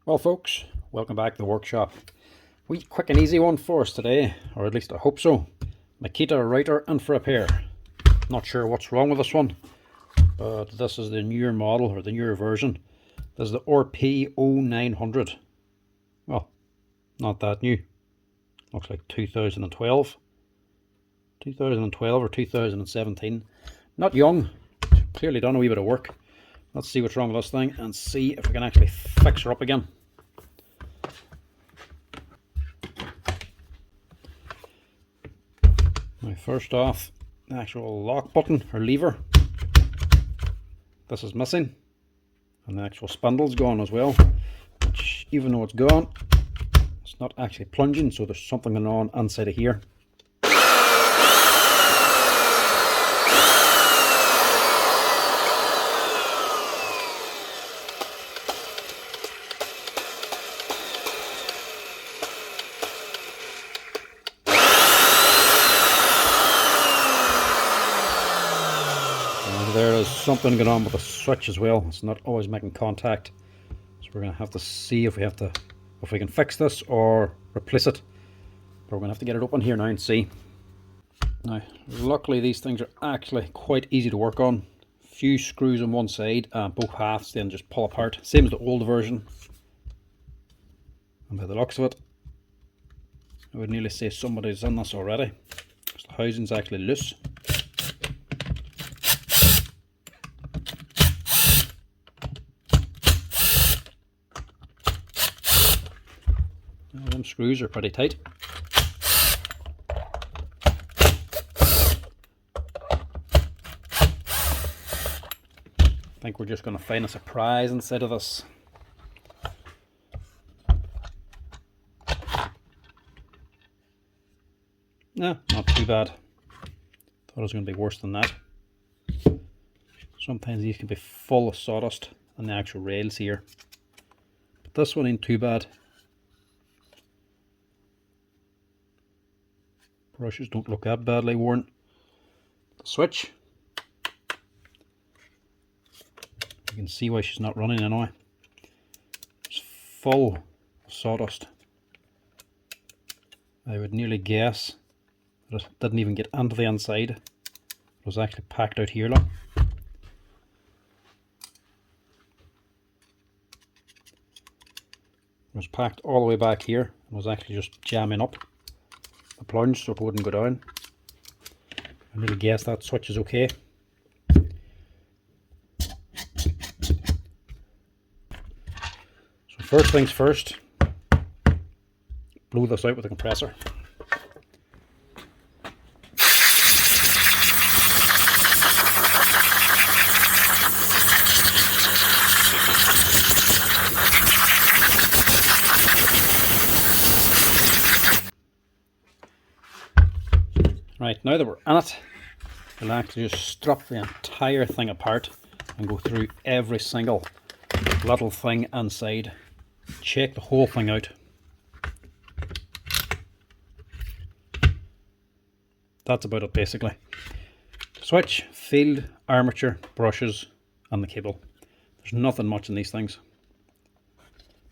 Well folks, welcome back to the workshop. Wee quick and easy one for us today, or at least I hope so. Makita router and for repair. Not sure what's wrong with this one, but this is the newer model or the newer version. This is the RP0900. Well, not that new. Looks like 2012 or 2017. Not young, clearly done a wee bit of work. Let's see what's wrong with this thing and see if we can actually fix her up again. Now first off, the actual lock button or lever, this is missing, and the actual spindle's gone as well, which even though it's gone, it's not actually plunging, so there's something going on inside of here. There is something going on with the switch as well. It's not always making contact, so we're going to have to see if we can fix this or replace it. But we're going to have to get it open here now and see. Now luckily these things are actually quite easy to work on. A few screws on one side and both halves then just pull apart, same as the old version. And by the looks of it, I would nearly say somebody's done this already. The housing's actually loose. Them screws are pretty tight. I think we're just going to find a surprise inside of this. No, not too bad. Thought it was going to be worse than that. Sometimes these can be full of sawdust on the actual rails here, but this one ain't too bad. Brushes don't look that badly worn. The switch, you can see why she's not running anyway. It's full of sawdust. I would nearly guess that it didn't even get into the inside. It was actually packed out here, look. It was packed all the way back here and was actually just jamming up the plunge so it wouldn't go down. I really guess that switch is okay. So first things first, blow this out with a compressor. Right, now that we're in it, we'll actually just strip the entire thing apart and go through every single little thing inside. Check the whole thing out. That's about it basically. Switch, field, armature, brushes and the cable. There's nothing much in these things.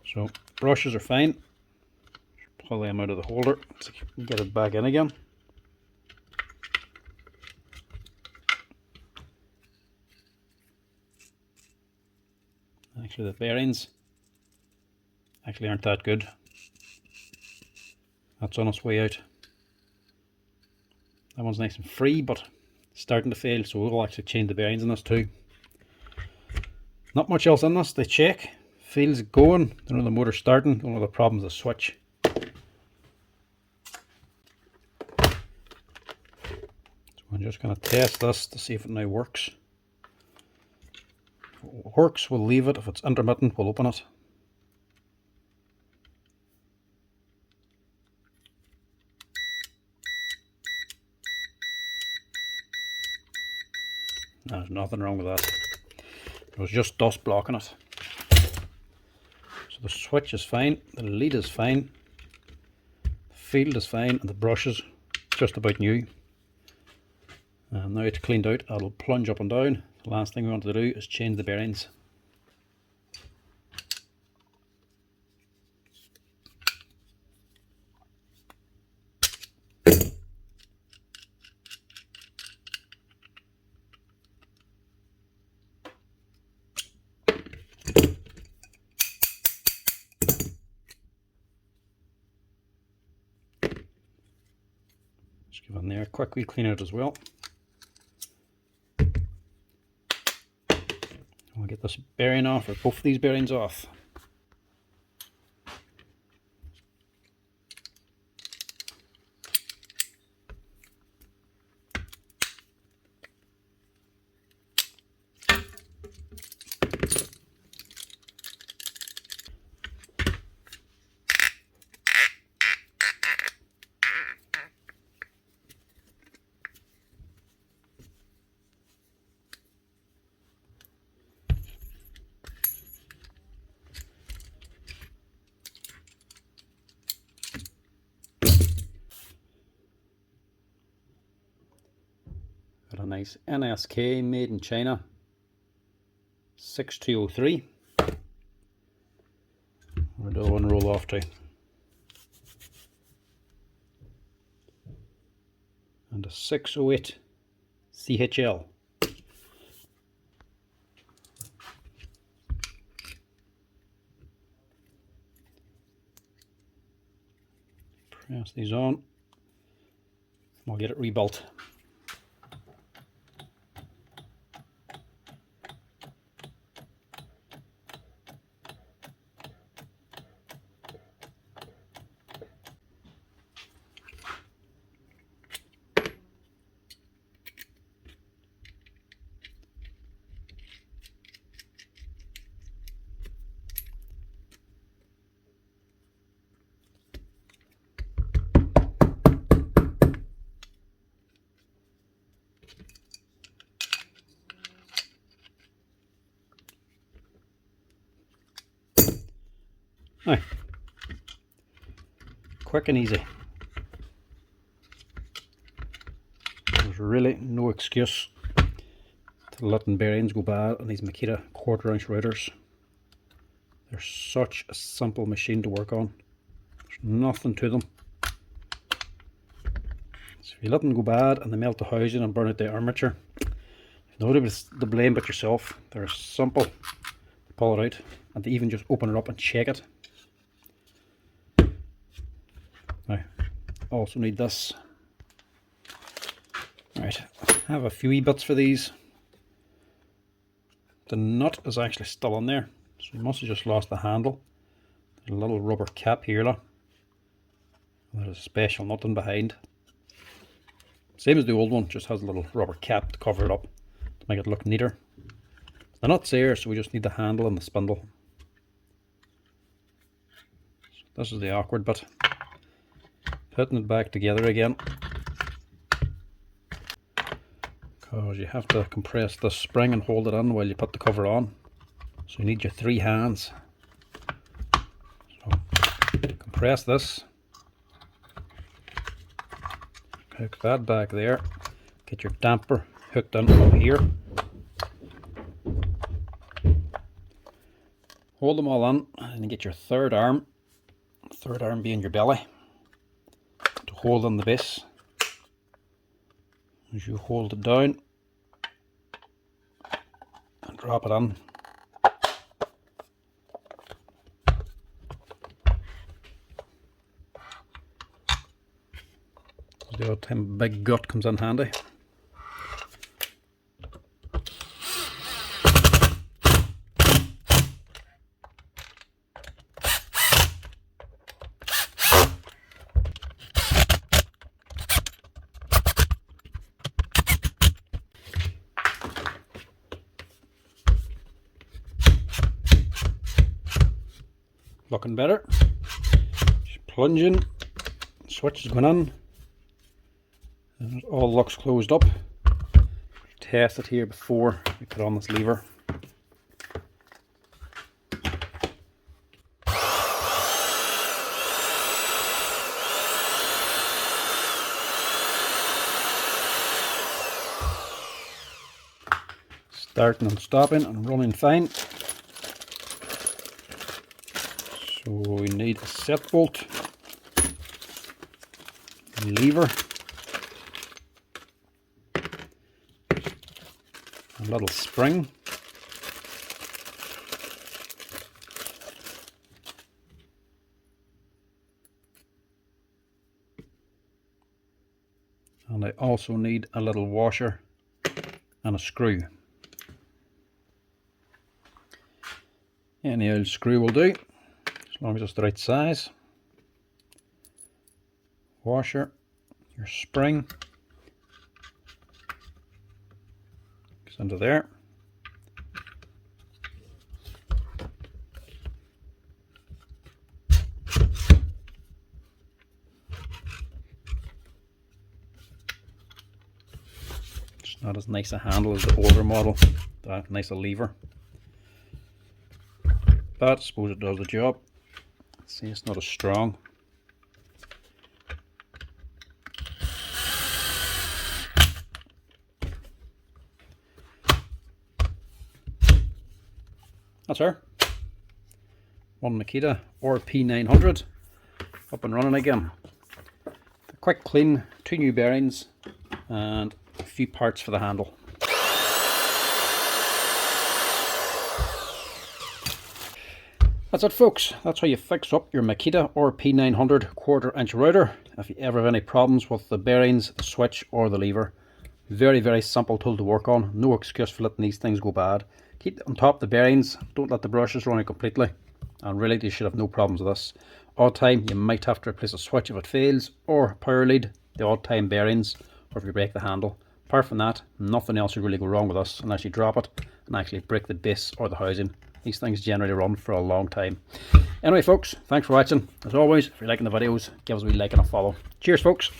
So brushes are fine. Pull them out of the holder so you can get it back in again. Actually the bearings actually aren't that good. That's on its way out. That one's nice and free but starting to fail, so we'll actually change the bearings in this too. Not much else in this. They check, feels going, don't know the motor starting, don't know the problem's the switch. So I'm just going to test this to see if it now works. If it works, we'll leave it. If it's intermittent, we'll open it. There's nothing wrong with that. It was just dust blocking it. So the switch is fine, the lead is fine, the field is fine, and the brush is just about new. And now it's cleaned out, it'll plunge up and down. The last thing we want to do is change the bearings. Just give in there, quickly clean it as well. We'll get this bearing off, or both these bearings off. Got a nice NSK made in China 6203. Where do I want to roll off to? And a 608 CHL. Press these on, and we'll get it rebuilt. Now, quick and easy. There's really no excuse to letting bearings go bad on these Makita 1/4 inch routers. They're such a simple machine to work on. There's nothing to them. So if you let them go bad and they melt the housing and burn out the armature, nobody's to blame but yourself. They're simple to pull it out, and to even just open it up and check it. Now, also need this. Right, I have a few wee bits for these. The nut is actually still in there, so you must have just lost the handle. There's a little rubber cap here, look. There's a special nut in behind. Same as the old one, just has a little rubber cap to cover it up to make it look neater. The nut's there, so we just need the handle and the spindle. So this is the awkward bit. Putting it back together again, because you have to compress the spring and hold it in while you put the cover on. So you need your 3 hands. So compress this, hook that back there, get your damper hooked in up here, hold them all in, and you get your third arm being your belly, to hold on the base. As you hold it down and drop it in, the odd time a big gut comes in handy. Looking better. Just plunging, switch is going in, and it all looks closed up. Test it here before we put on this lever. Starting and stopping and running fine. So we need a set bolt, a lever, a little spring, And I also need a little washer and a screw. Any old screw will do, as long as it's the right size. Washer, your spring goes into there. It's not as nice a handle as the older model, that nice a lever, but I suppose it does the job. See, it's not as strong. That's her. One Makita RP900 up and running again. A quick clean, 2 new bearings and a few parts for the handle. That's it, folks. That's how you fix up your Makita RP900 1/4" router. If you ever have any problems with the bearings, the switch or the lever, very, very simple tool to work on. No excuse for letting these things go bad. Keep on top of the bearings, don't let the brushes run out completely, and really you should have no problems with this. Odd time you might have to replace a switch if it fails, or power lead, the odd time bearings, or if you break the handle. Apart from that, nothing else should really go wrong with this unless you drop it and actually break the base or the housing. These things generally run for a long time. Anyway folks, thanks for watching. As always, if you're liking the videos, give us a wee like and a follow. Cheers folks.